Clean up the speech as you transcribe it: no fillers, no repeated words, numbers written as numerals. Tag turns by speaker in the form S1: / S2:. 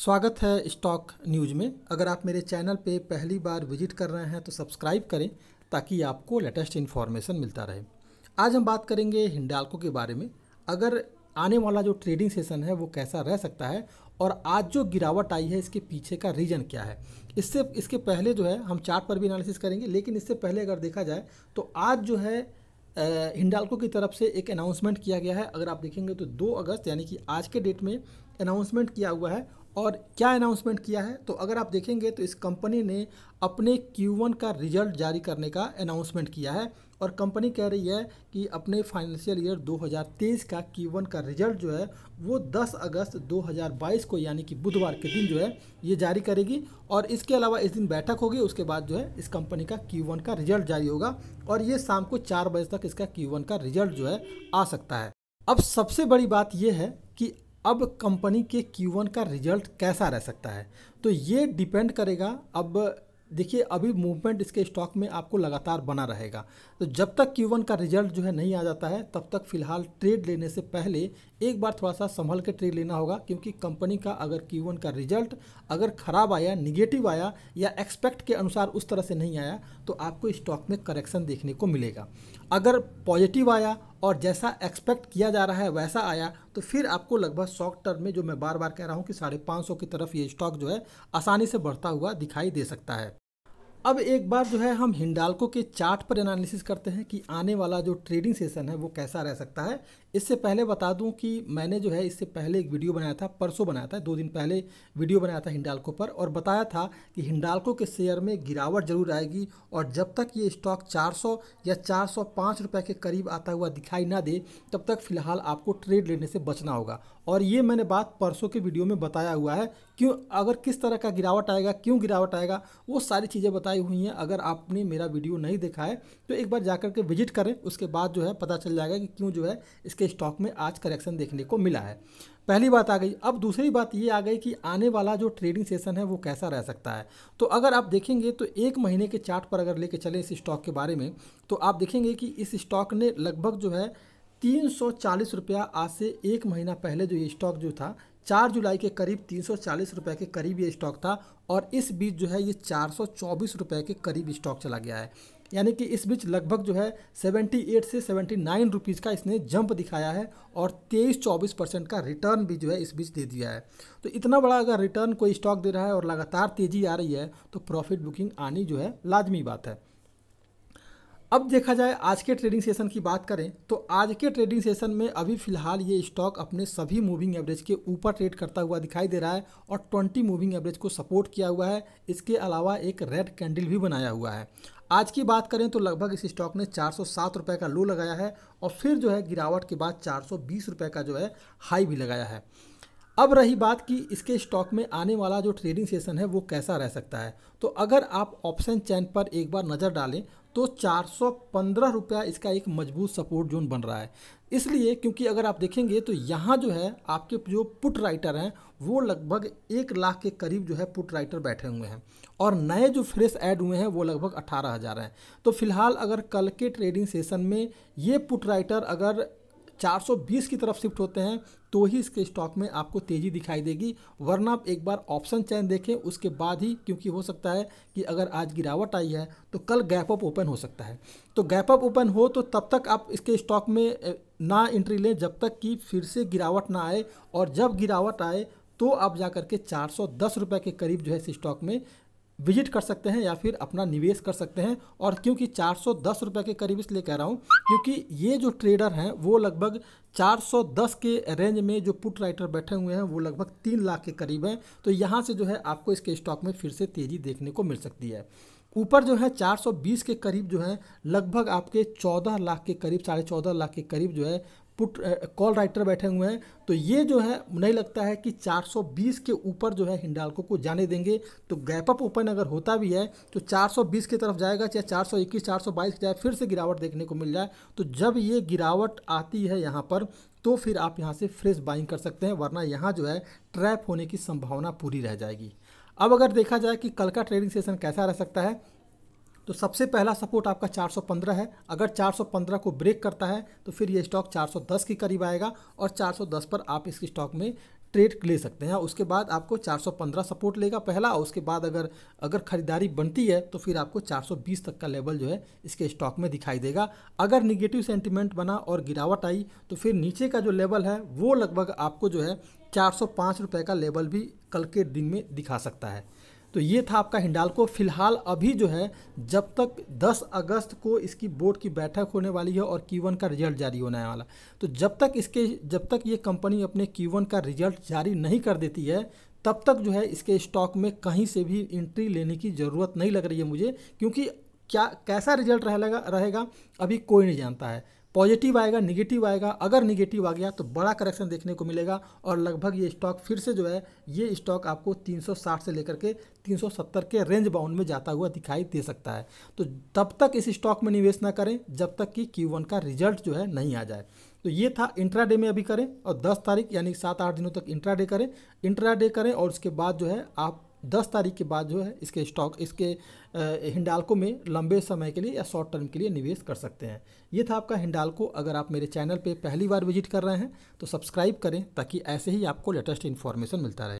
S1: स्वागत है stock news में। अगर आप मेरे चैनल पे पहली बार विजिट कर रहे हैं तो सब्सक्राइब करें ताकि आपको लेटेस्ट इन्फॉर्मेशन मिलता रहे। आज हम बात करेंगे हिंडाल्को के बारे में। अगर आने वाला जो ट्रेडिंग सेशन है वो कैसा रह सकता है और आज जो गिरावट आई है इसके पीछे का रीज़न क्या है। इसके पहले जो है हम चार्ट पर भी एनालिसिस करेंगे, लेकिन इससे पहले अगर देखा जाए तो आज जो है हिंडाल्को की तरफ से एक अनाउंसमेंट किया गया है। अगर आप देखेंगे तो 2 अगस्त यानी कि आज के डेट में अनाउंसमेंट किया हुआ है। और क्या अनाउंसमेंट किया है तो अगर आप देखेंगे तो इस कंपनी ने अपने Q1 का रिजल्ट जारी करने का अनाउंसमेंट किया है और कंपनी कह रही है कि अपने फाइनेंशियल ईयर 2023 का Q1 का रिजल्ट जो है वो 10 अगस्त 2022 को यानी कि बुधवार के दिन जो है ये जारी करेगी। और इसके अलावा इस दिन बैठक होगी, उसके बाद जो है इस कंपनी का Q1 का रिजल्ट जारी होगा और ये शाम को 4 बजे तक इसका Q1 का रिजल्ट जो है आ सकता है। अब सबसे बड़ी बात यह है कि अब कंपनी के Q1 का रिजल्ट कैसा रह सकता है, तो ये डिपेंड करेगा। अब देखिए अभी मूवमेंट इसके स्टॉक में आपको लगातार बना रहेगा, तो जब तक Q1 का रिजल्ट जो है नहीं आ जाता है तब तक फिलहाल ट्रेड लेने से पहले एक बार थोड़ा सा संभल के ट्रेड लेना होगा, क्योंकि कंपनी का अगर Q1 का रिजल्ट अगर ख़राब आया, निगेटिव आया या एक्सपेक्ट के अनुसार उस तरह से नहीं आया तो आपको स्टॉक में करेक्शन देखने को मिलेगा। अगर पॉजिटिव आया और जैसा एक्सपेक्ट किया जा रहा है वैसा आया तो फिर आपको लगभग शॉर्ट टर्म में, जो मैं बार बार कह रहा हूँ कि 550 की तरफ ये स्टॉक जो है आसानी से बढ़ता हुआ दिखाई दे सकता है। अब एक बार जो है हम हिंडाल्को के चार्ट पर एनालिसिस करते हैं कि आने वाला जो ट्रेडिंग सेशन है वो कैसा रह सकता है। इससे पहले बता दूं कि मैंने जो है इससे पहले एक वीडियो बनाया था, परसों बनाया था, 2 दिन पहले वीडियो बनाया था हिंडाल्को पर और बताया था कि हिंडाल्को के शेयर में गिरावट जरूर आएगी और जब तक ये स्टॉक 400 या 405 रुपये के करीब आता हुआ दिखाई ना दे तब तक फिलहाल आपको ट्रेड लेने से बचना होगा। और ये मैंने बात परसों के वीडियो में बताया हुआ है, क्यों अगर किस तरह का गिरावट आएगा, क्यों गिरावट आएगा, वो सारी चीज़ें बताई हुई हैं। अगर आपने मेरा वीडियो नहीं देखा है तो एक बार जाकर के विजिट करें, उसके बाद जो है पता चल जाएगा कि क्यों जो है इसके स्टॉक में आज करेक्शन देखने को मिला है। पहली बात आ गई। अब दूसरी बात ये आ गई कि आने वाला जो ट्रेडिंग सेशन है वो कैसा रह सकता है। तो अगर आप देखेंगे तो 1 महीने के चार्ट पर अगर लेके चले इस स्टॉक के बारे में तो आप देखेंगे कि इस स्टॉक ने लगभग जो है 340 रुपया, आज से 1 महीना पहले जो ये स्टॉक जो था 4 जुलाई के करीब 340 रुपये के करीब ये स्टॉक था और इस बीच जो है ये 424 रुपये के करीब स्टॉक चला गया है। यानी कि इस बीच लगभग जो है 78 से 79 रुपीज़ का इसने जंप दिखाया है और 23-24% का रिटर्न भी जो है इस बीच दे दिया है। तो इतना बड़ा अगर रिटर्न कोई स्टॉक दे रहा है और लगातार तेज़ी आ रही है तो प्रॉफिट बुकिंग आनी जो है लाजमी बात है। अब देखा जाए आज के ट्रेडिंग सेशन की बात करें तो आज के ट्रेडिंग सेशन में अभी फ़िलहाल ये स्टॉक अपने सभी मूविंग एवरेज के ऊपर ट्रेड करता हुआ दिखाई दे रहा है और 20 मूविंग एवरेज को सपोर्ट किया हुआ है। इसके अलावा एक रेड कैंडल भी बनाया हुआ है। आज की बात करें तो लगभग इस स्टॉक ने 407 रुपये का लो लगाया है और फिर जो है गिरावट के बाद 420 रुपये का जो है हाई भी लगाया है। अब रही बात कि इसके स्टॉक में आने वाला जो ट्रेडिंग सेशन है वो कैसा रह सकता है, तो अगर आप ऑप्शन चेन पर एक बार नज़र डालें तो 415 रुपया इसका एक मजबूत सपोर्ट जोन बन रहा है। इसलिए क्योंकि अगर आप देखेंगे तो यहाँ जो है आपके जो पुट राइटर हैं वो लगभग 1 लाख के करीब जो है पुट राइटर बैठे हुए हैं और नए जो फ्रेश ऐड हुए हैं वो लगभग 18,000 हैं। तो फिलहाल अगर कल के ट्रेडिंग सेशन में ये पुट राइटर अगर 420 की तरफ शिफ्ट होते हैं तो ही इसके स्टॉक में आपको तेज़ी दिखाई देगी, वरना आप एक बार ऑप्शन चेन देखें उसके बाद ही, क्योंकि हो सकता है कि अगर आज गिरावट आई है तो कल गैप अप ओपन हो सकता है। तो गैप अप ओपन हो तो तब तक आप इसके स्टॉक में ना एंट्री लें जब तक कि फिर से गिरावट ना आए, और जब गिरावट आए तो आप जा कर के 410 रुपये के करीब जो है इस स्टॉक में विजिट कर सकते हैं या फिर अपना निवेश कर सकते हैं। और क्योंकि 410 रुपये के करीब इसलिए कह रहा हूँ क्योंकि ये जो ट्रेडर हैं वो लगभग 410 के रेंज में जो पुट राइटर बैठे हुए हैं वो लगभग 3 लाख के करीब हैं। तो यहाँ से जो है आपको इसके स्टॉक में फिर से तेज़ी देखने को मिल सकती है। ऊपर जो है 420 के करीब जो है लगभग आपके 14 लाख के करीब, 14.5 लाख के करीब जो है पुट कॉल राइटर बैठे हुए हैं। तो ये जो है नहीं लगता है कि 420 के ऊपर जो है हिंडाल्को को जाने देंगे। तो गैप अप ओपन अगर होता भी है तो 420 की तरफ जाएगा, चाहे 421, 422 जाए, फिर से गिरावट देखने को मिल जाए। तो जब ये गिरावट आती है यहाँ पर तो फिर आप यहाँ से फ्रेश बाइंग कर सकते हैं, वरना यहाँ जो है ट्रैप होने की संभावना पूरी रह जाएगी। अब अगर देखा जाए कि कल का ट्रेडिंग सेशन कैसा रह सकता है तो सबसे पहला सपोर्ट आपका 415 है। अगर 415 को ब्रेक करता है तो फिर ये स्टॉक 410 के करीब आएगा और 410 पर आप इस स्टॉक में ट्रेड ले सकते हैं। उसके बाद आपको 415 सपोर्ट लेगा पहला, और उसके बाद अगर खरीदारी बनती है तो फिर आपको 420 तक का लेवल जो है इसके स्टॉक में दिखाई देगा। अगर निगेटिव सेंटिमेंट बना और गिरावट आई तो फिर नीचे का जो लेवल है वो लगभग आपको जो है 405 रुपये का लेवल भी कल के दिन में दिखा सकता है। तो ये था आपका हिंडाल्को। फिलहाल अभी जो है जब तक 10 अगस्त को इसकी बोर्ड की बैठक होने वाली है और Q1 का रिजल्ट जारी होने वाला, तो जब तक ये कंपनी अपने Q1 का रिजल्ट जारी नहीं कर देती है तब तक जो है इसके स्टॉक में कहीं से भी एंट्री लेने की ज़रूरत नहीं लग रही है मुझे, क्योंकि कैसा रिजल्ट रहेगा अभी कोई नहीं जानता है। पॉजिटिव आएगा, निगेटिव आएगा। अगर निगेटिव आ गया तो बड़ा करेक्शन देखने को मिलेगा और लगभग ये स्टॉक फिर से जो है ये स्टॉक आपको 360 से लेकर के 370 के रेंज बाउंड में जाता हुआ दिखाई दे सकता है। तो तब तक इस स्टॉक में निवेश ना करें जब तक कि Q1 का रिजल्ट जो है नहीं आ जाए। तो ये था इंट्राडे में अभी करें, और 10 तारीख यानी 7-8 दिनों तक इंट्राडे करें और उसके बाद जो है आप 10 तारीख के बाद जो है इसके हिंडाल्को में लंबे समय के लिए या शॉर्ट टर्म के लिए निवेश कर सकते हैं। ये था आपका हिंडाल्को। अगर आप मेरे चैनल पे पहली बार विजिट कर रहे हैं तो सब्सक्राइब करें ताकि ऐसे ही आपको लेटेस्ट इन्फॉर्मेशन मिलता रहे।